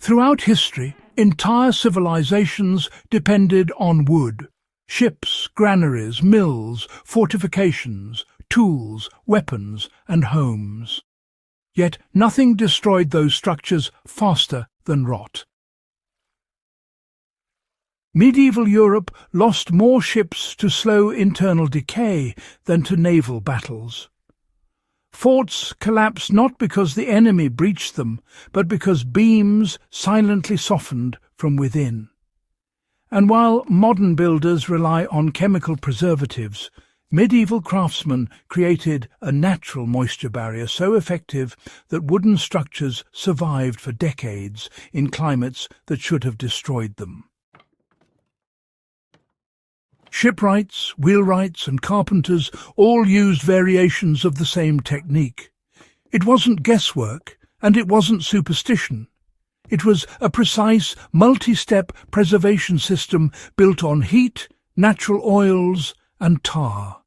Throughout history, entire civilizations depended on wood. Ships, granaries, mills, fortifications, tools, weapons, and homes. Yet nothing destroyed those structures faster than rot. Medieval Europe lost more ships to slow internal decay than to naval battles. Forts collapsed not because the enemy breached them, but because beams silently softened from within. And while modern builders rely on chemical preservatives, medieval craftsmen created a natural moisture barrier so effective that wooden structures survived for decades in climates that should have destroyed them. Shipwrights, wheelwrights and carpenters all used variations of the same technique. It wasn't guesswork, and it wasn't superstition. It was a precise, multi-step preservation system built on heat, natural oils and tar,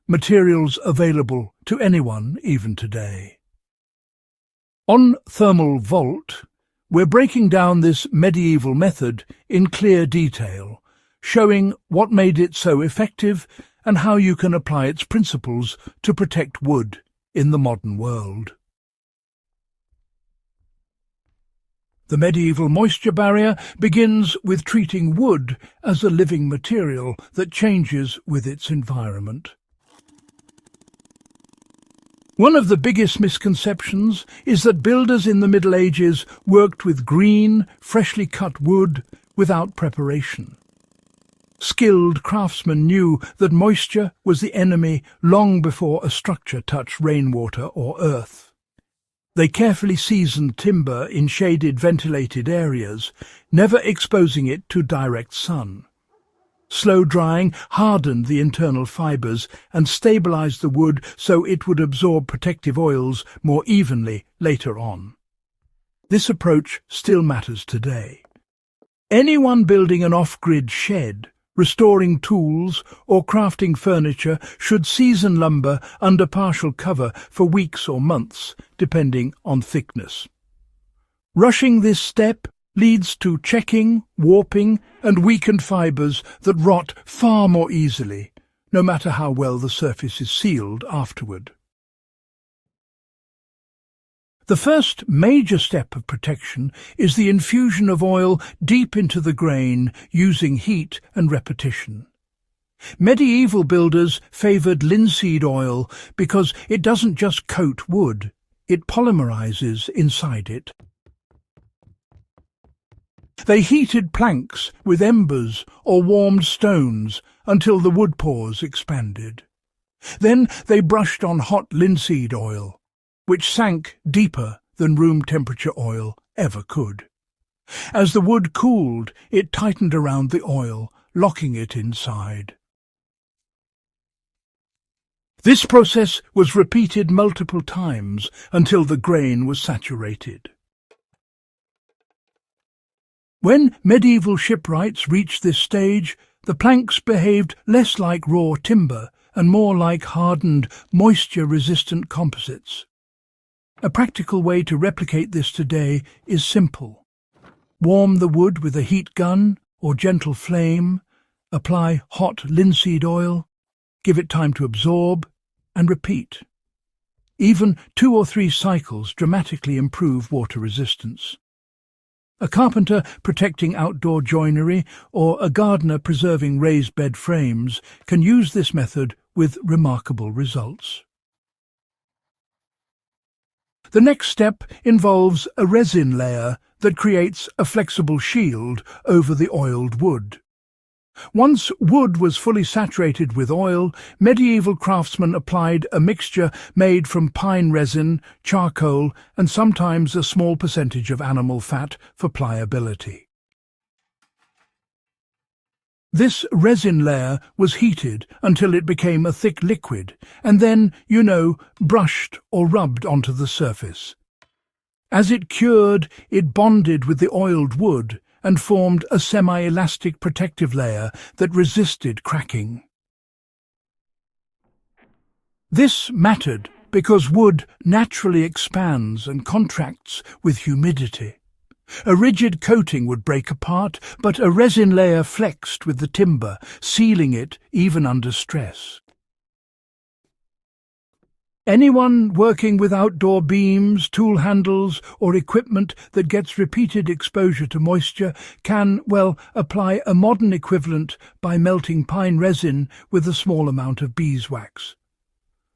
materials available to anyone even today. On Thermal Vault, we're breaking down this medieval method in clear detail, showing what made it so effective and how you can apply its principles to protect wood in the modern world. The medieval moisture barrier begins with treating wood as a living material that changes with its environment. One of the biggest misconceptions is that builders in the Middle Ages worked with green, freshly cut wood without preparation. Skilled craftsmen knew that moisture was the enemy long before a structure touched rainwater or earth. They carefully seasoned timber in shaded, ventilated areas, never exposing it to direct sun. Slow drying hardened the internal fibres and stabilized the wood so it would absorb protective oils more evenly later on. This approach still matters today. Anyone building an off-grid shed, restoring tools or crafting furniture should season lumber under partial cover for weeks or months, depending on thickness. Rushing this step leads to checking, warping and weakened fibres that rot far more easily, no matter how well the surface is sealed afterward. The first major step of protection is the infusion of oil deep into the grain using heat and repetition. Medieval builders favoured linseed oil because it doesn't just coat wood, it polymerizes inside it. They heated planks with embers or warmed stones until the wood pores expanded. Then they brushed on hot linseed oil, which sank deeper than room temperature oil ever could. As the wood cooled, it tightened around the oil, locking it inside. This process was repeated multiple times until the grain was saturated. When medieval shipwrights reached this stage, the planks behaved less like raw timber and more like hardened, moisture-resistant composites. A practical way to replicate this today is simple. Warm the wood with a heat gun or gentle flame, apply hot linseed oil, give it time to absorb, and repeat. Even 2 or 3 cycles dramatically improve water resistance. A carpenter protecting outdoor joinery or a gardener preserving raised bed frames can use this method with remarkable results. The next step involves a resin layer that creates a flexible shield over the oiled wood. Once wood was fully saturated with oil, medieval craftsmen applied a mixture made from pine resin, charcoal, and sometimes a small percentage of animal fat for pliability. This resin layer was heated until it became a thick liquid, and then, brushed or rubbed onto the surface. As it cured, it bonded with the oiled wood and formed a semi-elastic protective layer that resisted cracking. This mattered because wood naturally expands and contracts with humidity. A rigid coating would break apart, but a resin layer flexed with the timber, sealing it even under stress. Anyone working with outdoor beams, tool handles, or equipment that gets repeated exposure to moisture can, well, apply a modern equivalent by melting pine resin with a small amount of beeswax.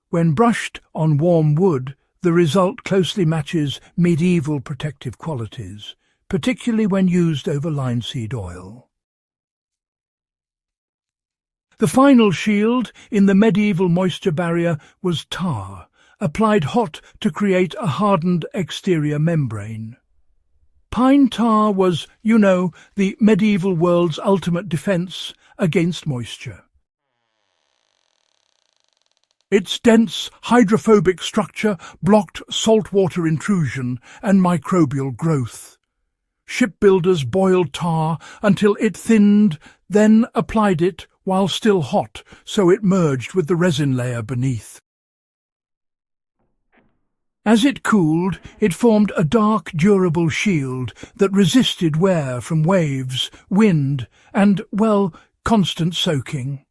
When brushed on warm wood, the result closely matches medieval protective qualities, particularly when used over linseed oil. The final shield in the medieval moisture barrier was tar, applied hot to create a hardened exterior membrane. Pine tar was, the medieval world's ultimate defense against moisture. Its dense, hydrophobic structure blocked saltwater intrusion and microbial growth. Shipbuilders boiled tar until it thinned, then applied it while still hot, so it merged with the resin layer beneath. As it cooled, it formed a dark, durable shield that resisted wear from waves, wind, and, constant soaking.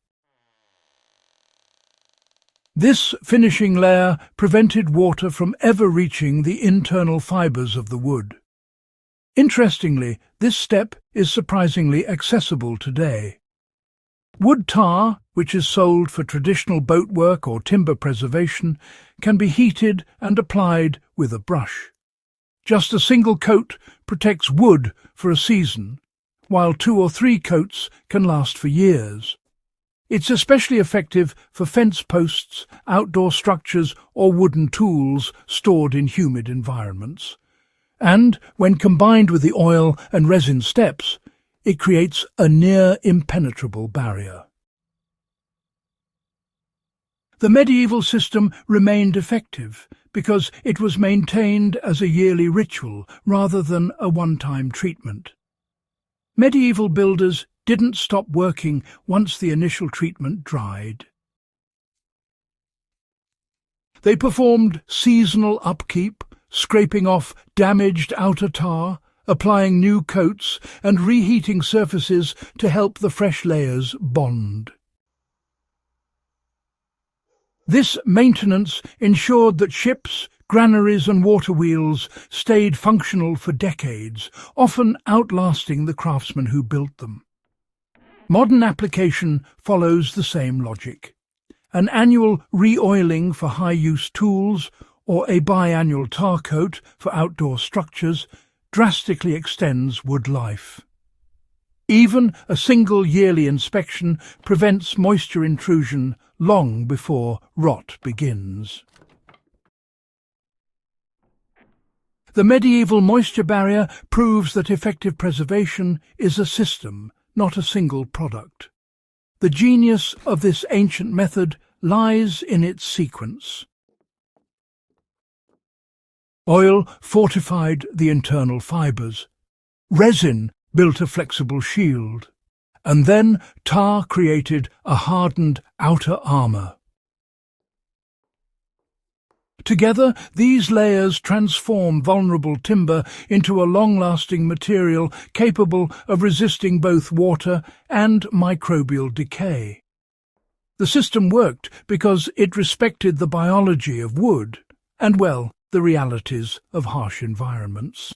This finishing layer prevented water from ever reaching the internal fibres of the wood. Interestingly, this step is surprisingly accessible today. Wood tar, which is sold for traditional boatwork or timber preservation, can be heated and applied with a brush. Just a single coat protects wood for a season, while 2 or 3 coats can last for years. It's especially effective for fence posts, outdoor structures, or wooden tools stored in humid environments. And, when combined with the oil and resin steps, it creates a near-impenetrable barrier. The medieval system remained effective because it was maintained as a yearly ritual rather than a one-time treatment. Medieval builders didn't stop working once the initial treatment dried. They performed seasonal upkeep, scraping off damaged outer tar, applying new coats and reheating surfaces to help the fresh layers bond. This maintenance ensured that ships, granaries and water wheels stayed functional for decades, often outlasting the craftsmen who built them. Modern application follows the same logic. An annual re-oiling for high-use tools or a biannual tar coat for outdoor structures drastically extends wood life. Even a single yearly inspection prevents moisture intrusion long before rot begins. The medieval moisture barrier proves that effective preservation is a system, not a single product. The genius of this ancient method lies in its sequence. Oil fortified the internal fibres. Resin built a flexible shield. And then tar created a hardened outer armour. Together, these layers transform vulnerable timber into a long-lasting material capable of resisting both water and microbial decay. The system worked because it respected the biology of wood and, the realities of harsh environments.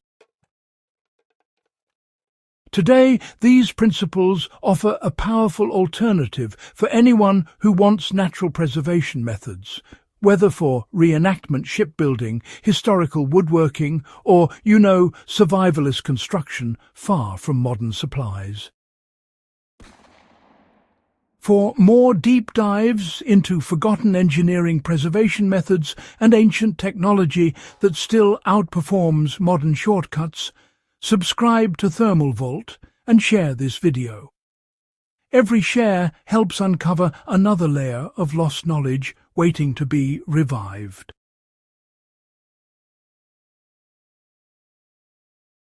Today, these principles offer a powerful alternative for anyone who wants natural preservation methods, whether for reenactment shipbuilding, historical woodworking, or, survivalist construction far from modern supplies. For more deep dives into forgotten engineering preservation methods and ancient technology that still outperforms modern shortcuts, subscribe to Thermal Vault and share this video. Every share helps uncover another layer of lost knowledge waiting to be revived.